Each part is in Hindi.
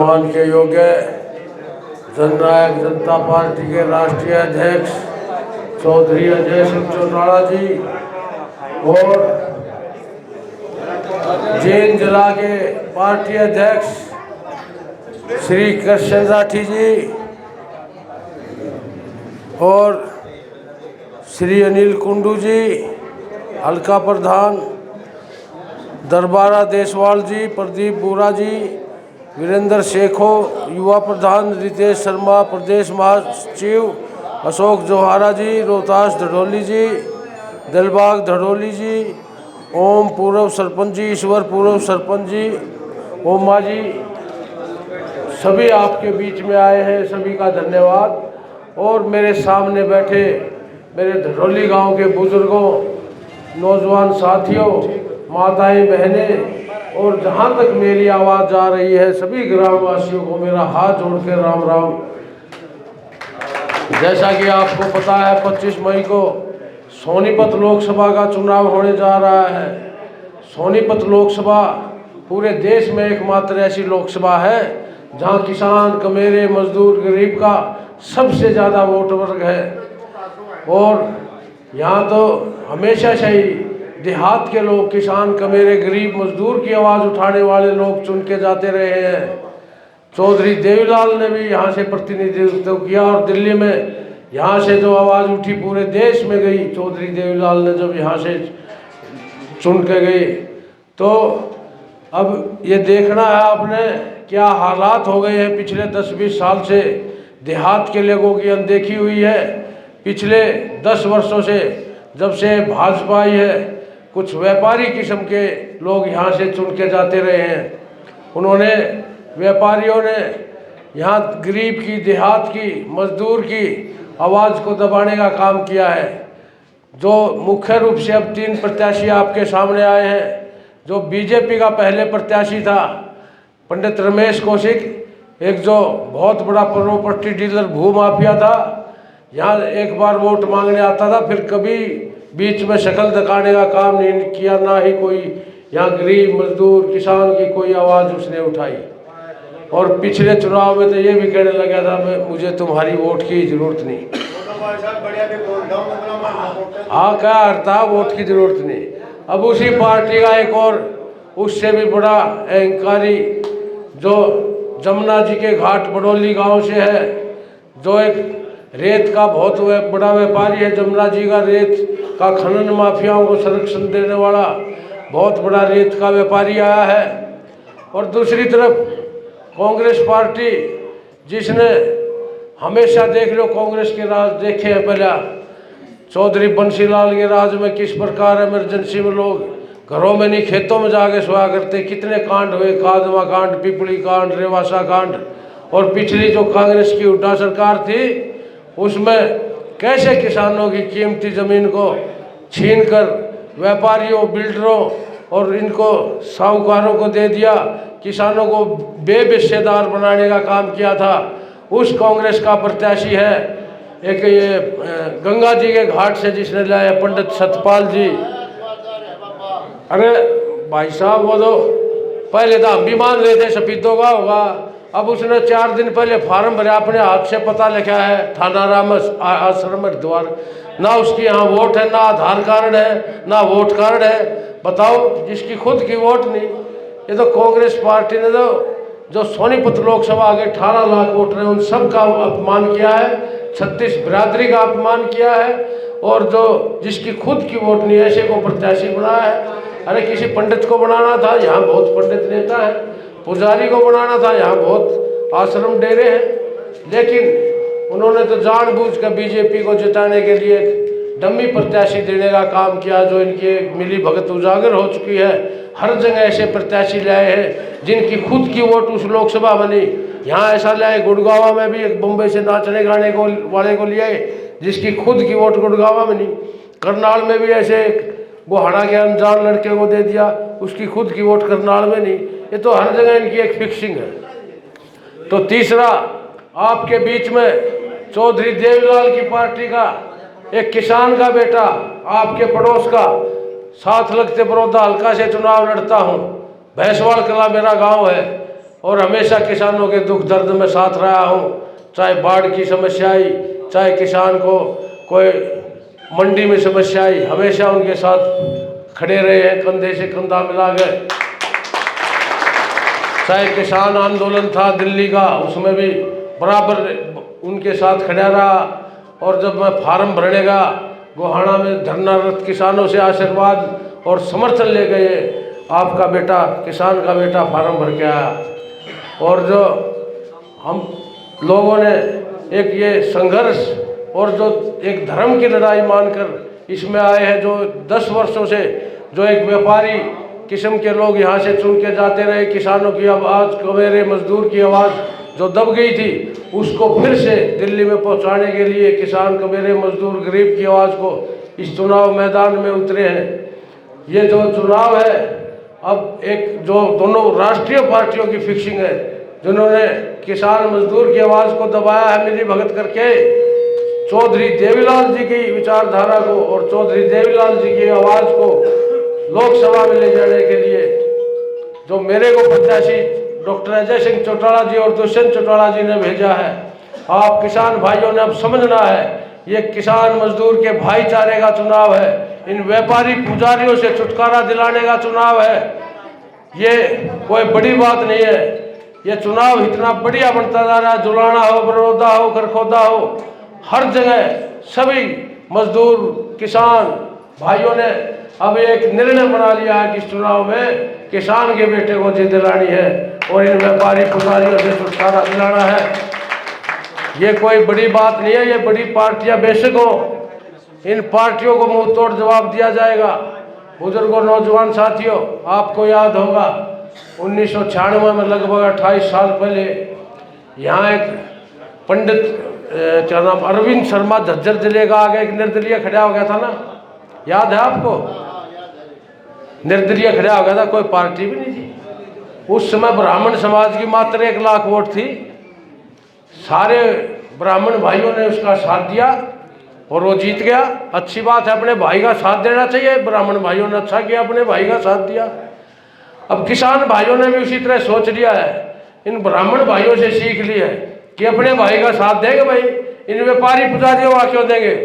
सम्मान के योग्य जननायक जनता पार्टी के राष्ट्रीय अध्यक्ष चौधरी अजय सिंह चौटाला जी और जींद जिला के पार्टी अध्यक्ष श्री कृष्ण राठी जी और श्री अनिल कुंडू जी, हल्का प्रधान दरबारा देसवाल जी, प्रदीप बोरा जी, वीरेंद्र शेखो, युवा प्रधान रितेश शर्मा, प्रदेश महासचिव अशोक जोहारा जी, रोहतास धड़ोली जी, दिलबाग धड़ोली जी, ओम पूर्व सरपंच जी, ईश्वर पूर्व सरपंच जी, ओमा जी, सभी आपके बीच में आए हैं, सभी का धन्यवाद। और मेरे सामने बैठे मेरे धड़ोली गांव के बुजुर्गों, नौजवान साथियों, माताएं बहनें और जहां तक मेरी आवाज़ जा रही है सभी ग्रामवासियों को मेरा हाथ जोड़ के राम राम। जैसा कि आपको पता है 25 मई को सोनीपत लोकसभा का चुनाव होने जा रहा है। सोनीपत लोकसभा पूरे देश में एकमात्र ऐसी लोकसभा है जहां किसान, कमेरे, मजदूर, गरीब का सबसे ज़्यादा वोट वर्ग है। और यहाँ तो हमेशा से ही देहात के लोग, किसान, कमेरे, गरीब, मजदूर की आवाज़ उठाने वाले लोग चुन के जाते रहे हैं। चौधरी देवीलाल ने भी यहाँ से प्रतिनिधित्व किया और दिल्ली में यहाँ से जो आवाज़ उठी पूरे देश में गई। चौधरी देवीलाल ने जब यहाँ से चुन के गए तो अब ये देखना है आपने क्या हालात हो गए हैं। पिछले 10-20 साल से देहात के लोगों की अनदेखी हुई है। पिछले 10 वर्षों से जब से भाजपा आई है, कुछ व्यापारी किस्म के लोग यहाँ से चुन के जाते रहे हैं। उन्होंने, व्यापारियों ने यहाँ गरीब की, देहात की, मजदूर की आवाज़ को दबाने का काम किया है। जो मुख्य रूप से अब 3 प्रत्याशी आपके सामने आए हैं। जो बीजेपी का पहले प्रत्याशी था पंडित रमेश कौशिक, एक जो बहुत बड़ा प्रॉपर्टी डीलर, भू माफिया था, यहाँ एक बार वोट मांगने आता था, फिर कभी बीच में शक्ल दिखाने का काम नहीं किया, ना ही कोई यहाँ गरीब, मजदूर, किसान की कोई आवाज़ उसने उठाई। और पिछले चुनाव में तो ये भी कहने लगा था मुझे तुम्हारी वोट की ज़रूरत नहीं। हाँ, क्या अर्था, वोट की ज़रूरत नहीं। अब उसी पार्टी का एक और उससे भी बड़ा अहंकारी जो जमुना जी के घाट बड़ौली गांव से है, जो एक रेत का बहुत बड़ा व्यापारी है। जमुना जी का रेत का खनन माफियाओं को संरक्षण देने वाला बहुत बड़ा रेत का व्यापारी आया है। और दूसरी तरफ कांग्रेस पार्टी, जिसने हमेशा, देख लो कांग्रेस के राज देखे हैं पहले, चौधरी बंसीलाल के राज में किस प्रकार इमरजेंसी में लोग घरों में नहीं खेतों में जाके सोया करते। कितने कांड हुए, कादवा कांड, पिपली कांड, रेवासा कांड। और पिछली जो कांग्रेस की हुड्डा सरकार थी उसमें कैसे किसानों की कीमती ज़मीन को छीनकर व्यापारियों, बिल्डरों और इनको साहूकारों को दे दिया, किसानों को बेहिस्सेदार बनाने का काम किया था। उस कांग्रेस का प्रत्याशी है एक ये गंगा जी के घाट से जिसने लाया पंडित सतपाल जी। अरे भाई साहब, वो तो पहले तो हम भी मान रहे थे सफीदों का होगा। अब उसने 4 दिन पहले फार्म भरा, अपने हाथ से पता लिखा है थाना राम आश्रम हरिद्वार। ना उसकी यहाँ वोट है, ना आधार कार्ड है, ना वोट कार्ड है। बताओ, जिसकी खुद की वोट नहीं। ये तो कांग्रेस पार्टी ने तो जो सोनीपत लोकसभा के 18 लाख वोटर हैं उन सब का अपमान किया है, 36 बिरादरी का अपमान किया है। और जो जिसकी खुद की वोट नहीं, ऐसे को प्रत्याशी बनाया है। अरे किसी पंडित को बनाना था, यहाँ बहुत पंडित नेता है। पुजारी को बनाना था, यहाँ बहुत आश्रम डेरे हैं। लेकिन उन्होंने तो जानबूझकर बीजेपी को जिताने के लिए डम्मी प्रत्याशी देने का काम किया, जो इनकी मिली भगत उजागर हो चुकी है। हर जगह ऐसे प्रत्याशी लाए हैं जिनकी खुद की वोट उस लोकसभा बनी। यहाँ ऐसा लाए, गुड़गांव में भी एक मुंबई से नाचने गाने को वाले को लिया जिसकी खुद की वोट गुड़गांव में नहीं। करनाल में भी ऐसे गोहाड़ा के अनजान लड़के को दे दिया, उसकी खुद की वोट करनाल में नहीं। ये तो हर जगह इनकी एक फिक्सिंग है। तो तीसरा, आपके बीच में चौधरी देवीलाल की पार्टी का एक किसान का बेटा, आपके पड़ोस का, साथ लगते बड़ौदा हल्का से चुनाव लड़ता हूँ। भैंसवाड़ कला मेरा गांव है। और हमेशा किसानों के दुख दर्द में साथ रहा हूँ। चाहे बाढ़ की समस्या आई, चाहे किसान को कोई मंडी में समस्या आई, हमेशा उनके साथ खड़े रहे हैं, कंधे से कंधा मिला गए। चाहे किसान आंदोलन था दिल्ली का, उसमें भी बराबर उनके साथ खड़ा रहा। और जब मैं फार्म भरने का गोहाना में धरनारत किसानों से आशीर्वाद और समर्थन ले गए, आपका बेटा, किसान का बेटा फार्म भर के आया। और जो हम लोगों ने एक ये संघर्ष और जो एक धर्म की लड़ाई मानकर इसमें आए हैं, जो 10 वर्षों से जो एक व्यापारी किस्म के लोग यहाँ से चुन के जाते रहे, किसानों की आवाज़, कबेरे मजदूर की आवाज़ जो दब गई थी, उसको फिर से दिल्ली में पहुँचाने के लिए किसान, कबेरे मजदूर, गरीब की आवाज़ को इस चुनाव मैदान में उतरे हैं। ये जो चुनाव है, अब एक जो दोनों राष्ट्रीय पार्टियों की फिक्सिंग है, जिन्होंने किसान मजदूर की आवाज़ को दबाया है मिली भगत करके, चौधरी देवीलाल जी की विचारधारा को और चौधरी देवीलाल जी की आवाज़ को लोकसभा में ले जाने के लिए जो मेरे को प्रत्याशी डॉक्टर अजय सिंह चौटाला जी और दुष्यंत चौटाला जी ने भेजा है। आप किसान भाइयों ने अब समझना है, ये किसान मजदूर के भाईचारे का चुनाव है, इन व्यापारी पुजारियों से छुटकारा दिलाने का चुनाव है। ये कोई बड़ी बात नहीं है, ये चुनाव इतना बढ़िया बनता जा रहा है। जुलाना हो, बड़ौदा हो, खरखोदा हो, हर जगह सभी मजदूर किसान भाइयों ने अब एक निर्णय बना लिया है कि इस चुनाव में किसान के बेटे को जीत दिलानी है और इन व्यापारी पुजारियों से छुटकारा दिलाना है। ये कोई बड़ी बात नहीं है, ये बड़ी पार्टियां बेशक हो, इन पार्टियों को मुंह तोड़ जवाब दिया जाएगा। बुजुर्गों, नौजवान साथियों, आपको याद होगा 1996 में लगभग 28 साल पहले यहाँ एक पंडित क्या नाम, अरविंद शर्मा झज्जर जिले का आगे एक निर्दलीय खड़ा हो गया था ना, याद है आपको? निर्दलीय खड़ा हो गया था, कोई पार्टी भी नहीं थी। उस समय ब्राह्मण समाज की मात्र 1 लाख वोट थी। सारे ब्राह्मण भाइयों ने उसका साथ दिया और वो जीत गया। अच्छी बात है, अपने भाई का साथ देना चाहिए। ब्राह्मण भाइयों ने अच्छा किया, अपने भाई का साथ दिया। अब किसान भाइयों ने भी उसी तरह सोच लिया है, इन ब्राह्मण भाइयों से सीख ली है कि अपने भाई का साथ देंगे भाई, इन व्यापारी पुजारियों का क्यों देंगे।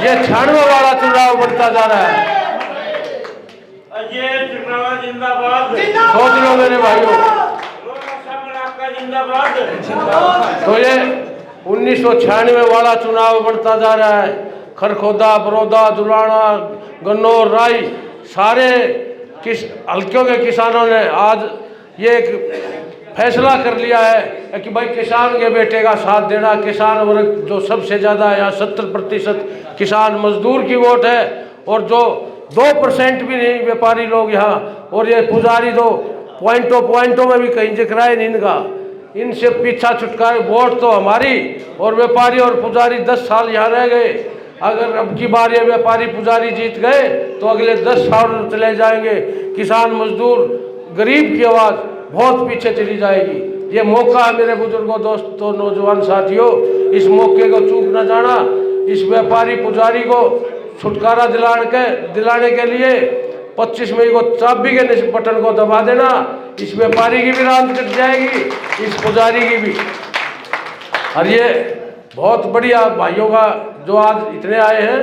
ये 96 वाला चुनाव बढ़ता जा रहा है। सोच लो मेरे भाइयों, तो ये 1996 वाला चुनाव बढ़ता जा रहा है। खरखोदा, बड़ौदा, जुलाना, गन्नौर, राई, सारे हल्कों के किसानों ने आज ये एक फैसला कर लिया है कि भाई किसान के बेटे का साथ देना। किसान वर्ग जो सबसे ज़्यादा है, यहाँ 70% किसान मजदूर की वोट है और जो 2% भी नहीं व्यापारी लोग यहाँ, और ये पुजारी जो पॉइंटों में भी कहीं जिक्र है नहीं इनका, इनसे पीछा छुटकारे। वोट तो हमारी और व्यापारी और पुजारी 10 साल यहाँ रह गए। अगर अब की बार ये व्यापारी पुजारी जीत गए तो अगले 10 साल चले जाएंगे। किसान मजदूर गरीब की आवाज़ बहुत पीछे चली जाएगी। ये मौका है मेरे बुजुर्गों, दोस्तों, नौजवान साथियों, इस मौके को चूक न जाना। इस व्यापारी पुजारी को छुटकारा दिलाने के लिए 25 मई को चाबी के बटन को दबा देना। इस व्यापारी की भी रात कट जाएगी, इस पुजारी की भी। और ये बहुत बढ़िया भाइयों का जो आज इतने आए हैं,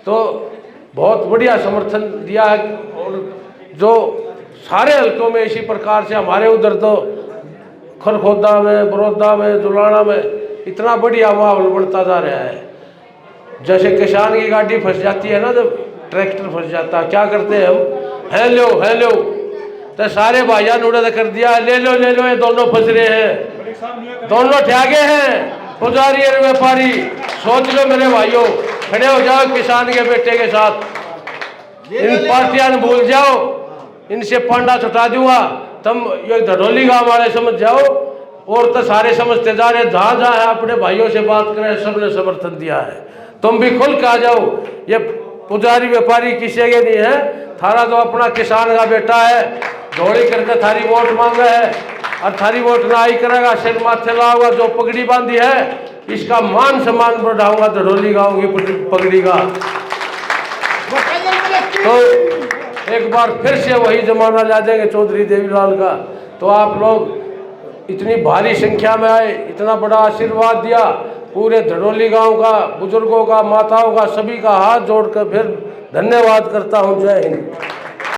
तो बहुत बढ़िया समर्थन दिया है। और जो सारे हल्कों में इसी प्रकार से, हमारे उधर तो खरखोदा में, बड़ौदा में, जुलाना में इतना बढ़िया माहौल बढ़ता जा रहा है। जैसे किसान की गाड़ी फंस जाती है ना, जब ट्रैक्टर फंस जाता है, क्या करते हैं हम, है लो तो सारे भाइयों ने उड़ा कर दिया, ले लो ये दोनों फंस रहे हैं, दोनों ठ्यागे हैं, पुजारी और व्यापारी। सोच लो मेरे भाइयों, खड़े हो जाओ किसान के बेटे के साथ। इन पार्टियां ने भूल जाओ, इनसे पांडा छुटा दूंगा, तुम ये धड़ोली गांव वाले समझ जाओ। और तो सारे समझते जा रहे, जहाँ जहाँ है अपने भाइयों से बात करें, सबने समर्थन दिया है। तुम भी खुल के आ जाओ। ये पुजारी व्यापारी किसी के नहीं है, थारा तो अपना किसान का बेटा है, दौड़ी करके थारी वोट मांगा है और थारी वोट ना आई करेगा, सिर माथे लाऊंगा, जो पगड़ी बांधी है इसका मान सम्मान बढ़ाऊंगा, धड़ोली गांव की पगड़ी का। तो एक बार फिर से वही जमाना ला देंगे चौधरी देवीलाल का। तो आप लोग इतनी भारी संख्या में आए, इतना बड़ा आशीर्वाद दिया, पूरे धड़ोली गांव का, बुजुर्गों का, माताओं का, सभी का हाथ जोड़कर फिर धन्यवाद करता हूं। जय हिंद।